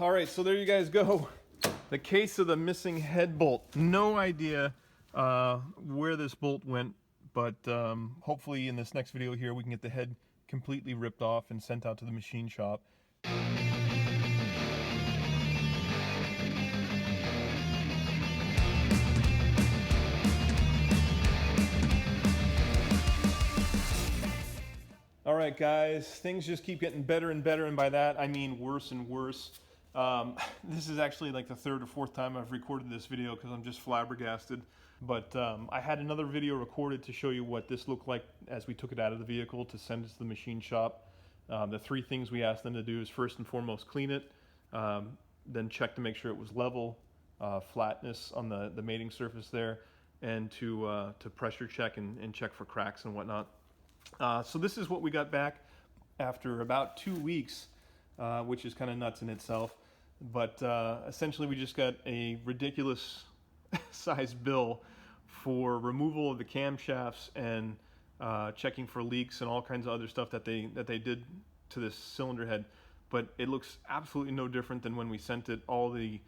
All right, so there you guys go. The case of the missing head bolt. No idea where this bolt went, but hopefully in this next video here we can get the head completely ripped off and sent out to the machine shop. All right, guys, things just keep getting better and better, and by that I mean worse and worse. This is actually like the third or fourth time I've recorded this video because I'm just flabbergasted. But I had another video recorded to show you what this looked like as we took it out of the vehicle to send it to the machine shop. The three things we asked them to do is first and foremost clean it, then check to make sure it was level, flatness on the mating surface there, and to pressure check and check for cracks and whatnot. So this is what we got back after about 2 weeks, which is kind of nuts in itself. But essentially we just got a ridiculous size bill for removal of the camshafts and checking for leaks and all kinds of other stuff that they did to this cylinder head. But it looks absolutely no different than when we sent it. All the,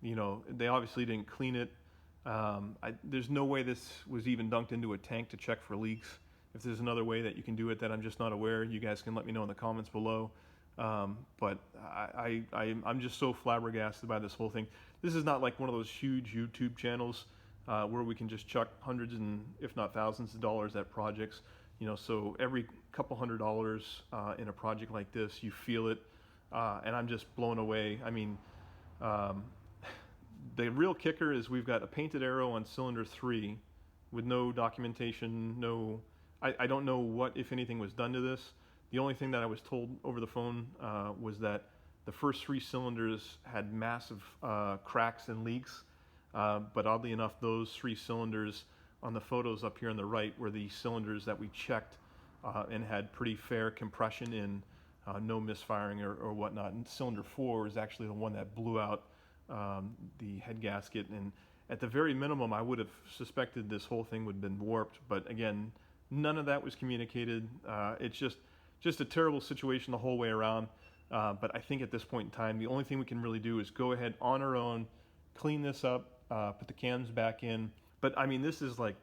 they obviously didn't clean it. There's no way this was even dunked into a tank to check for leaks. If there's another way that you can do it that I'm just not aware, you guys can let me know in the comments below. But I'm just so flabbergasted by this whole thing. This is not like one of those huge YouTube channels where we can just chuck hundreds and if not thousands of dollars at projects. So every couple $100 in a project like this, you feel it, and I'm just blown away. I mean, the real kicker is we've got a painted arrow on cylinder 3 with no documentation, I don't know what, if anything, was done to this. The only thing that I was told over the phone was that the first 3 cylinders had massive cracks and leaks, but oddly enough, those 3 cylinders on the photos up here on the right were the cylinders that we checked and had pretty fair compression in, no misfiring or whatnot. And cylinder 4 is actually the one that blew out the head gasket, and at the very minimum, I would have suspected this whole thing would have been warped, but again, none of that was communicated. It's just a terrible situation the whole way around. But I think at this point in time, the only thing we can really do is go ahead on our own, clean this up, put the cams back in. But I mean, this is like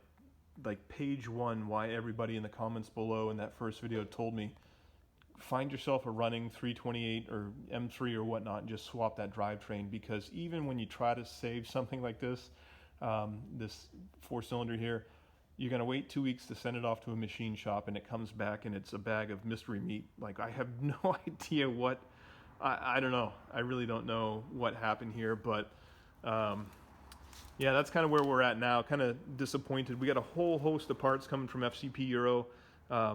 page 1 why everybody in the comments below in that first video told me, find yourself a running 328 or M3 or whatnot and just swap that drivetrain, because even when you try to save something like this, this 4-cylinder here, you're going to wait 2 weeks to send it off to a machine shop, and it comes back and it's a bag of mystery meat. Like, I have no idea what, I don't know. I really don't know what happened here, but yeah, that's kind of where we're at now. Kind of disappointed. We got a whole host of parts coming from FCP Euro.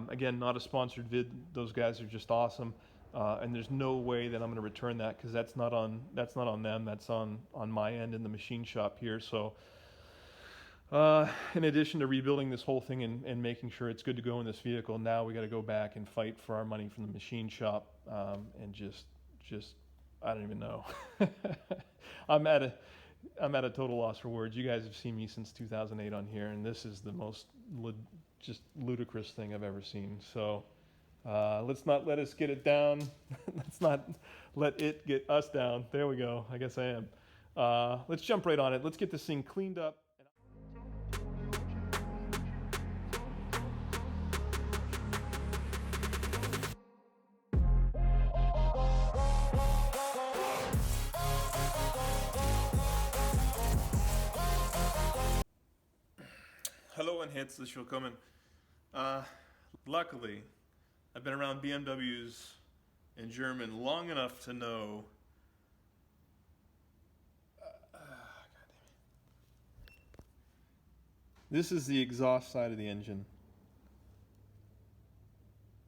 Again, not a sponsored vid. Those guys are just awesome. And there's no way that I'm going to return that, because that's not on them. That's on my end in the machine shop here. So in addition to rebuilding this whole thing and making sure it's good to go in this vehicle, now we got to go back and fight for our money from the machine shop, and just I don't even know. I'm at a total loss for words. You guys have seen me since 2008 on here, and this is the most just ludicrous thing I've ever seen. So let's not let us get it down. Let's not let it get us down. There we go. I guess I am. Let's jump right on it. Let's get this thing cleaned up. Hello and herzlich willkommen. Luckily, I've been around BMWs in German long enough to know. God damn it. This is the exhaust side of the engine.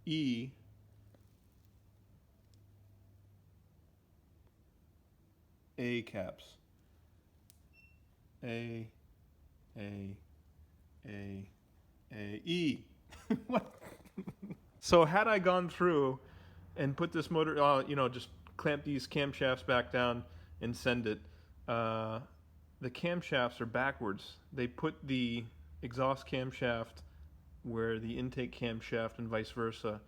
E. A caps. A. E. What? So had I gone through and put this motor, just clamp these camshafts back down and send it, the camshafts are backwards. They put the exhaust camshaft where the intake camshaft and vice versa.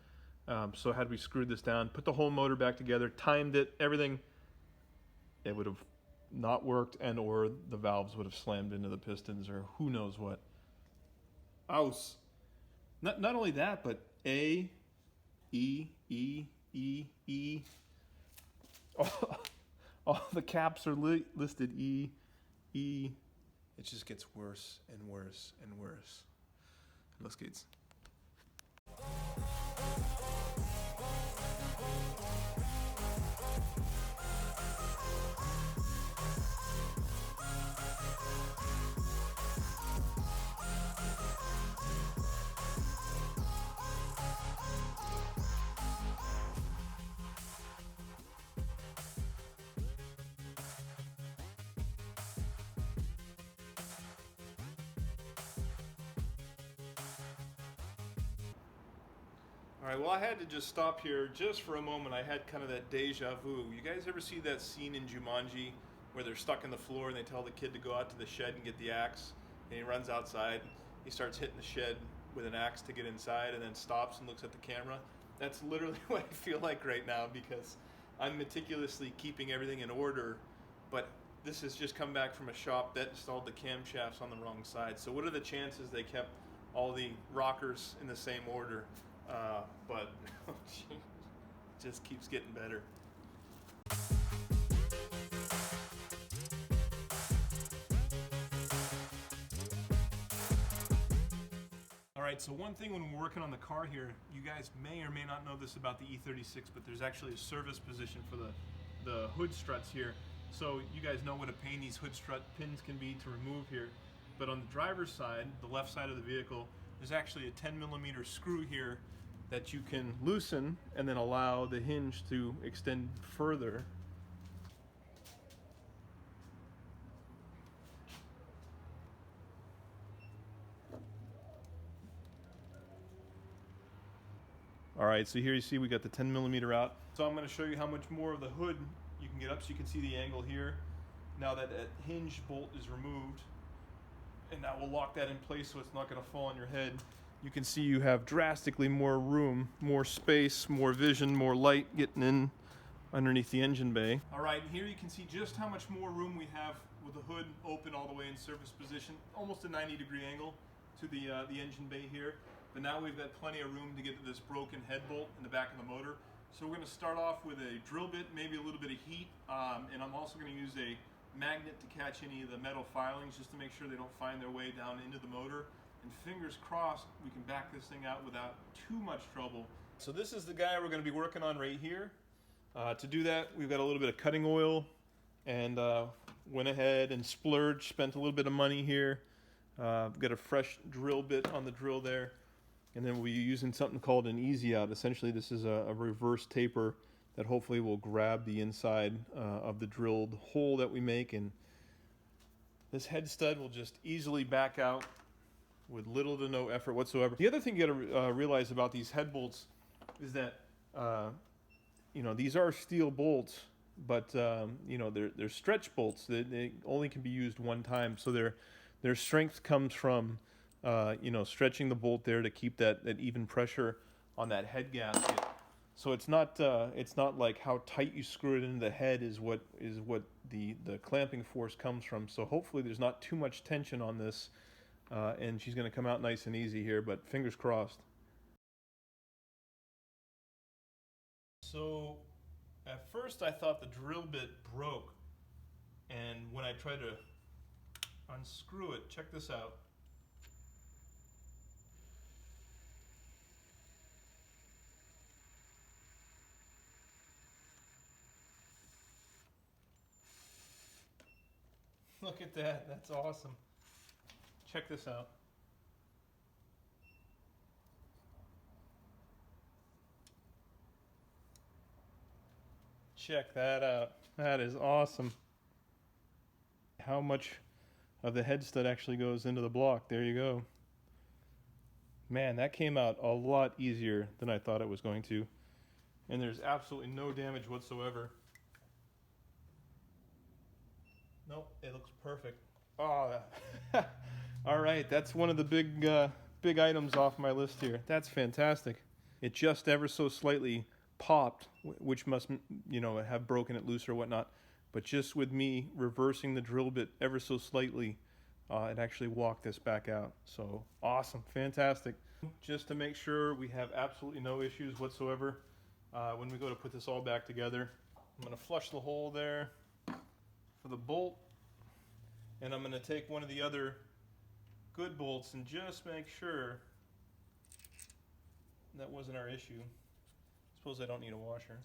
So had we screwed this down, put the whole motor back together, timed it, everything, it would have not worked, and or the valves would have slammed into the pistons, or who knows what. Aus. Not only that, but A, E, E, E, E. All the caps are listed E, E. It just gets worse and worse and worse. Los geht's. All right, well, I had to just stop here just for a moment. I had kind of that deja vu. You guys ever see that scene in Jumanji where they're stuck in the floor and they tell the kid to go out to the shed and get the axe? And he runs outside. He starts hitting the shed with an axe to get inside and then stops and looks at the camera. That's literally what I feel like right now, because I'm meticulously keeping everything in order, but this has just come back from a shop that installed the camshafts on the wrong side. So what are the chances they kept all the rockers in the same order? But it just keeps getting better. All right, so one thing when we're working on the car here, you guys may or may not know this about the E36, but there's actually a service position for the hood struts here. So you guys know what a pain these hood strut pins can be to remove here. But on the driver's side, the left side of the vehicle, there's actually a 10mm screw here that you can loosen and then allow the hinge to extend further. All right, so here you see we got the 10mm out. So I'm going to show you how much more of the hood you can get up, so you can see the angle here. Now that hinge bolt is removed, and that will lock that in place so it's not going to fall on your head. You can see you have drastically more room, more space, more vision, more light getting in underneath the engine bay. All right, and here you can see just how much more room we have with the hood open all the way in service position, almost a 90-degree angle to the engine bay here. But now we've got plenty of room to get to this broken head bolt in the back of the motor. So we're going to start off with a drill bit, maybe a little bit of heat, and I'm also going to use a magnet to catch any of the metal filings just to make sure they don't find their way down into the motor. And fingers crossed we can back this thing out without too much trouble. So this is the guy we're going to be working on right here. To do that, we've got a little bit of cutting oil, and went ahead and splurged, spent a little bit of money here. Got a fresh drill bit on the drill there, and then we'll be using something called an easy out. Essentially this is a reverse taper that hopefully will grab the inside of the drilled hole that we make, and this head stud will just easily back out with little to no effort whatsoever. The other thing you gotta realize about these head bolts is that you know, these are steel bolts, but you know, they're stretch bolts. They only can be used one time, so their strength comes from you know, stretching the bolt there to keep that even pressure on that head gasket. So it's not like how tight you screw it into the head is what the clamping force comes from. So hopefully there's not too much tension on this, and she's going to come out nice and easy here, but fingers crossed. So at first I thought the drill bit broke, and when I tried to unscrew it, check this out. Look at that, that's awesome. Check this out. Check that out. That is awesome. How much of the head stud actually goes into the block? There you go. Man, that came out a lot easier than I thought it was going to. And there's absolutely no damage whatsoever. Nope, it looks perfect. Oh, all right, that's one of the big items off my list here. That's fantastic. It just ever so slightly popped, which must, you know, have broken it loose or whatnot. but just with me reversing the drill bit ever so slightly, it actually walked this back out. So awesome, fantastic. Just to make sure we have absolutely no issues whatsoever when we go to put this all back together, I'm going to flush the hole there for the bolt, and I'm going to take one of the other good bolts and just make sure that wasn't our issue. Suppose I don't need a washer.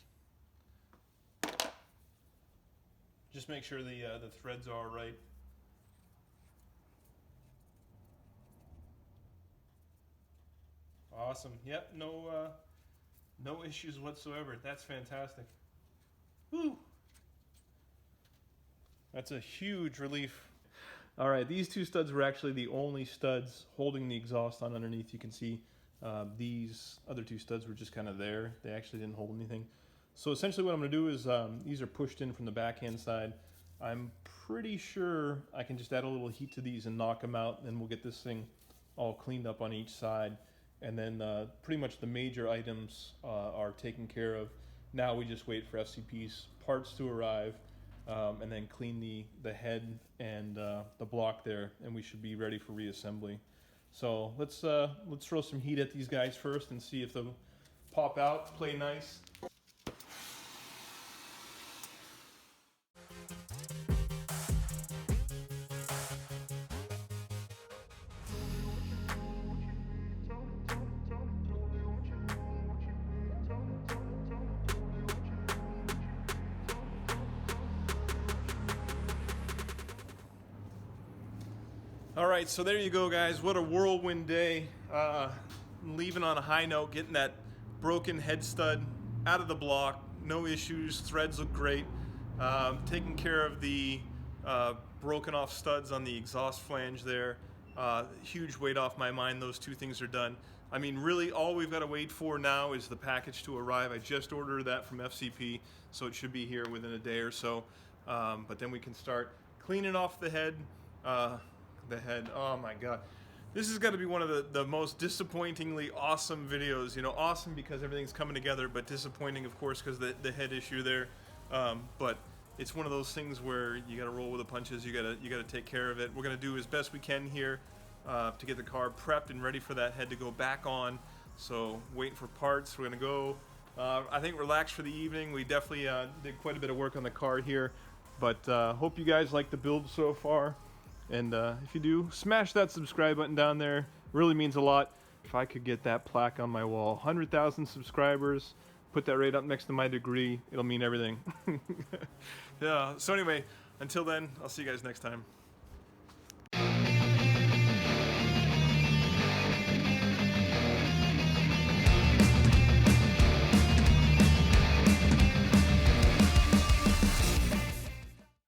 Just make sure the threads are right. Awesome. Yep. No issues whatsoever. That's fantastic. Woo! That's a huge relief. All right, these two studs were actually the only studs holding the exhaust on underneath. You can see these other two studs were just kind of there. They actually didn't hold anything. So essentially what I'm going to do is these are pushed in from the backhand side. I'm pretty sure I can just add a little heat to these and knock them out, and we'll get this thing all cleaned up on each side. And then pretty much the major items are taken care of. Now we just wait for FCP's parts to arrive, and then clean the head and the block there, and we should be ready for reassembly. So let's throw some heat at these guys first and see if they'll pop out, play nice. All right, so there you go, guys. What a whirlwind day. Leaving on a high note, getting that broken head stud out of the block. No issues, threads look great. Taking care of the broken off studs on the exhaust flange there. Huge weight off my mind, those two things are done. I mean, really, all we've got to wait for now is the package to arrive. I just ordered that from FCP, so it should be here within a day or so. But then we can start cleaning off the head. Oh my god, this has got to be one of the most disappointingly awesome videos. You know, awesome because everything's coming together, but disappointing of course because the head issue there. But it's one of those things where you got to roll with the punches. You got to take care of it. We're gonna do as best we can here to get the car prepped and ready for that head to go back on. So waiting for parts. We're gonna go I think relax for the evening. We definitely did quite a bit of work on the car here, but hope you guys like the build so far. And if you do, smash that subscribe button down there. It really means a lot. If I could get that plaque on my wall, 100,000 subscribers, put that right up next to my degree, it'll mean everything. Yeah, so anyway, until then, I'll see you guys next time.